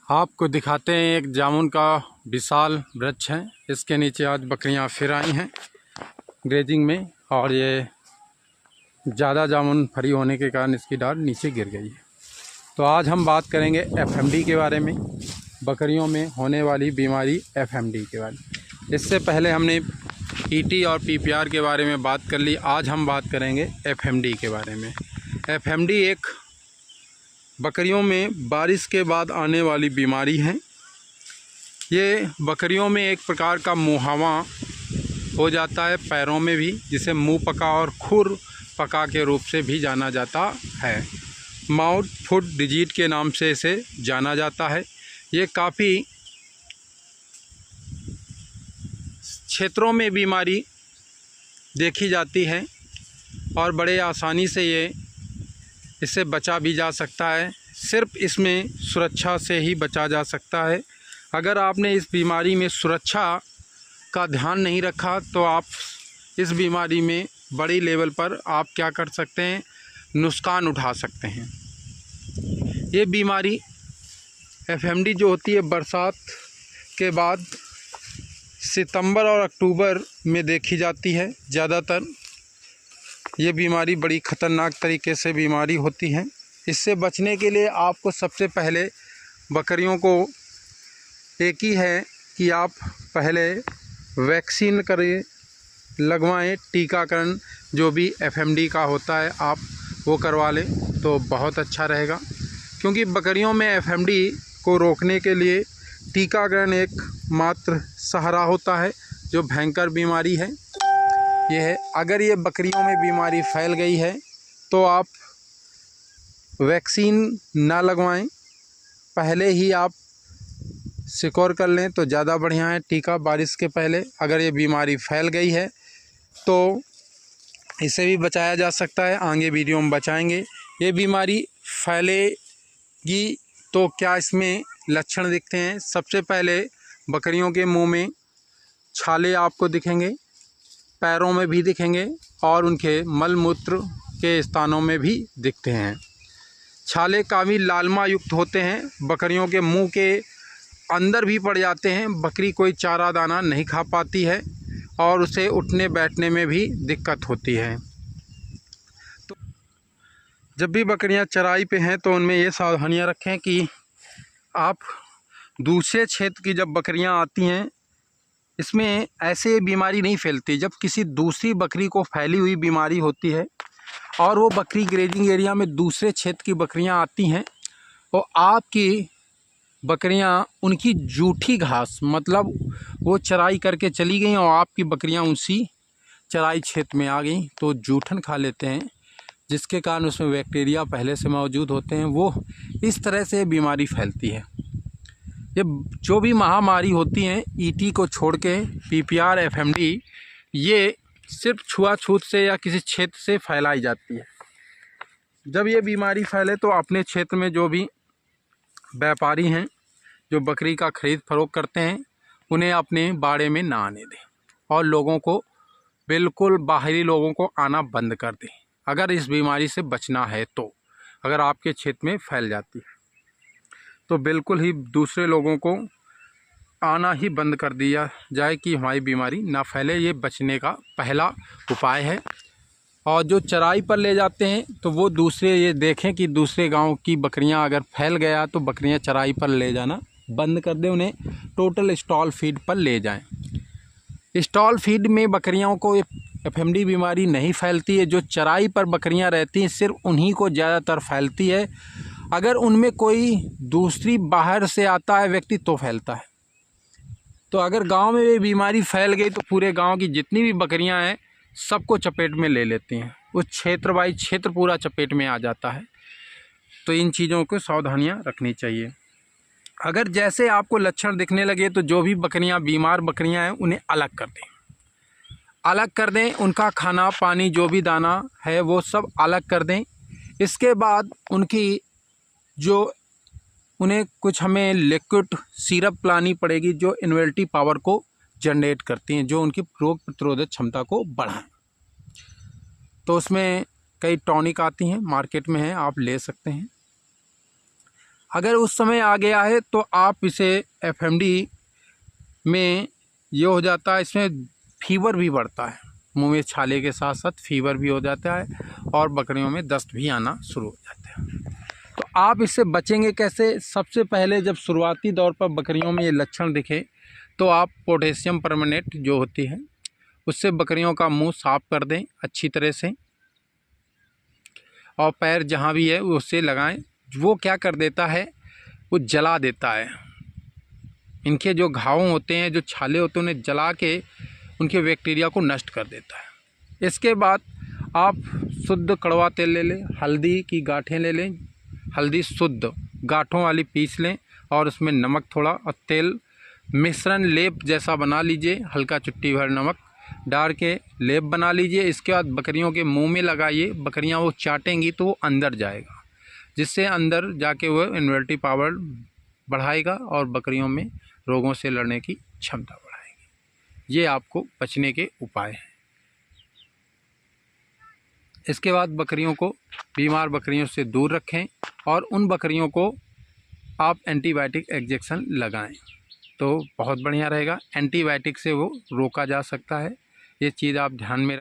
आपको दिखाते हैं एक जामुन का विशाल वृक्ष है। इसके नीचे आज बकरियां फिर आई हैं ग्रेजिंग में, और ये ज़्यादा जामुन फरी होने के कारण इसकी डाल नीचे गिर गई है। तो आज हम बात करेंगे एफएमडी के बारे में, बकरियों में होने वाली बीमारी एफएमडी के बारे में। इससे पहले हमने ईटी और पीपीआर के बारे में बात कर ली। आज हम बात करेंगे एफएमडी के बारे में। एफएमडी एक बकरियों में बारिश के बाद आने वाली बीमारी है। ये बकरियों में एक प्रकार का मुहावा हो जाता है पैरों में भी, जिसे मुंह पका और खुर पका के रूप से भी जाना जाता है। माउथ फुट डिजीज के नाम से इसे जाना जाता है। ये काफ़ी क्षेत्रों में बीमारी देखी जाती है और बड़े आसानी से इससे बचा भी जा सकता है। सिर्फ इसमें सुरक्षा से ही बचा जा सकता है। अगर आपने इस बीमारी में सुरक्षा का ध्यान नहीं रखा तो आप इस बीमारी में बड़ी लेवल पर आप क्या कर सकते हैं, नुकसान उठा सकते हैं। ये बीमारी एफएमडी जो होती है बरसात के बाद सितंबर और अक्टूबर में देखी जाती है ज़्यादातर। ये बीमारी बड़ी ख़तरनाक तरीके से बीमारी होती है। इससे बचने के लिए आपको सबसे पहले बकरियों को एक ही है कि आप पहले वैक्सीन करें, लगवाएं। टीकाकरण जो भी एफएमडी का होता है आप वो करवा लें तो बहुत अच्छा रहेगा, क्योंकि बकरियों में एफएमडी को रोकने के लिए टीकाकरण एक मात्र सहारा होता है, जो भयंकर बीमारी है। ये है, अगर ये बकरियों में बीमारी फैल गई है तो आप वैक्सीन ना लगवाएं, पहले ही आप सिक्योर कर लें तो ज़्यादा बढ़िया है। टीका बारिश के पहले अगर ये बीमारी फैल गई है तो इसे भी बचाया जा सकता है। आगे वीडियो में बचाएंगे। ये बीमारी फैलेगी तो क्या इसमें लक्षण दिखते हैं। सबसे पहले बकरियों के मुंह में छाले आपको दिखेंगे, पैरों में भी दिखेंगे और उनके मल मूत्र के स्थानों में भी दिखते हैं। छाले काफ़ी लालमा युक्त होते हैं, बकरियों के मुंह के अंदर भी पड़ जाते हैं। बकरी कोई चारा दाना नहीं खा पाती है और उसे उठने बैठने में भी दिक्कत होती है। तो जब भी बकरियां चराई पे हैं तो उनमें ये सावधानियां रखें कि आप दूसरे क्षेत्र की जब बकरियां आती हैं, इसमें ऐसे बीमारी नहीं फैलती। जब किसी दूसरी बकरी को फैली हुई बीमारी होती है और वो बकरी ग्रेजिंग एरिया में दूसरे क्षेत्र की बकरियां आती हैं और आपकी बकरियां उनकी जूठी घास, मतलब वो चराई करके चली गई और आपकी बकरियां उसी चराई क्षेत्र में आ गई तो जूठन खा लेते हैं, जिसके कारण उसमें बैक्टीरिया पहले से मौजूद होते हैं। वो इस तरह से बीमारी फैलती है। ये जो भी महामारी होती हैं ईटी को छोड़ के, पीपीआर, एफएमडी, ये सिर्फ छुआछूत से या किसी क्षेत्र से फैलाई जाती है। जब ये बीमारी फैले तो अपने क्षेत्र में जो भी व्यापारी हैं जो बकरी का खरीद फरोख्त करते हैं उन्हें अपने बाड़े में ना आने दें और लोगों को बिल्कुल बाहरी लोगों को आना बंद कर दें अगर इस बीमारी से बचना है तो। अगर आपके क्षेत्र में फैल जाती है तो बिल्कुल ही दूसरे लोगों को आना ही बंद कर दिया जाए कि हमारी बीमारी ना फैले। ये बचने का पहला उपाय है। और जो चराई पर ले जाते हैं तो वो दूसरे ये देखें कि दूसरे गांव की बकरियां अगर फैल गया तो बकरियां चराई पर ले जाना बंद कर दें, उन्हें टोटल स्टॉल फीड पर ले जाएं। स्टॉल फीड में बकरियों को एफएमडी बीमारी नहीं फैलती है। जो चराई पर बकरियां रहती हैं सिर्फ उन्हीं को ज़्यादातर फैलती है। अगर उनमें कोई दूसरी बाहर से आता है व्यक्ति तो फैलता है। तो अगर गांव में ये बीमारी फैल गई तो पूरे गांव की जितनी भी बकरियां हैं सबको चपेट में ले लेती हैं। उस क्षेत्र वाइज क्षेत्र पूरा चपेट में आ जाता है। तो इन चीज़ों को सावधानियां रखनी चाहिए। अगर जैसे आपको लक्षण दिखने लगे तो जो भी बकरियां बीमार बकरियां हैं उन्हें अलग कर दें, अलग कर दें। उनका खाना पानी जो भी दाना है वो सब अलग कर दें। इसके बाद उनकी जो उन्हें कुछ हमें लिक्विड सिरप पिलानी पड़ेगी जो इम्यूनिटी पावर को जनरेट करती हैं, जो उनकी रोग प्रतिरोधक क्षमता को बढ़ाएं। तो उसमें कई टॉनिक आती हैं, मार्केट में हैं, आप ले सकते हैं। अगर उस समय आ गया है तो आप इसे एफएमडी में ये हो जाता है, इसमें फीवर भी बढ़ता है, मुंह में छाले के साथ साथ फीवर भी हो जाता है और बकरियों में दस्त भी आना शुरू हो जाता है। तो आप इससे बचेंगे कैसे? सबसे पहले जब शुरुआती दौर पर बकरियों में ये लक्षण दिखे तो आप पोटेशियम परमेंगनेट जो होती है उससे बकरियों का मुंह साफ कर दें अच्छी तरह से, और पैर जहाँ भी है उससे लगाएं। वो क्या कर देता है, वो जला देता है। इनके जो घाव होते हैं, जो छाले होते हैं, उन्हें जला के उनके बैक्टीरिया को नष्ट कर देता है। इसके बाद आप शुद्ध कड़वा तेल ले लें, हल्दी की गांठें ले लें, हल्दी शुद्ध गांठों वाली पीस लें और उसमें नमक थोड़ा और तेल मिश्रण लेप जैसा बना लीजिए, हल्का चुट्टी भर नमक डाल के लेप बना लीजिए। इसके बाद बकरियों के मुंह में लगाइए, बकरियां वो चाटेंगी तो वो अंदर जाएगा, जिससे अंदर जाके वो इम्यूनिटी पावर बढ़ाएगा और बकरियों में रोगों से लड़ने की क्षमता बढ़ाएगी। ये आपको बचने के उपाय हैं। इसके बाद बकरियों को, बीमार बकरियों से दूर रखें और उन बकरियों को आप एंटीबायोटिक इंजेक्शन लगाएं तो बहुत बढ़िया रहेगा। एंटीबायोटिक से वो रोका जा सकता है। ये चीज़ आप ध्यान में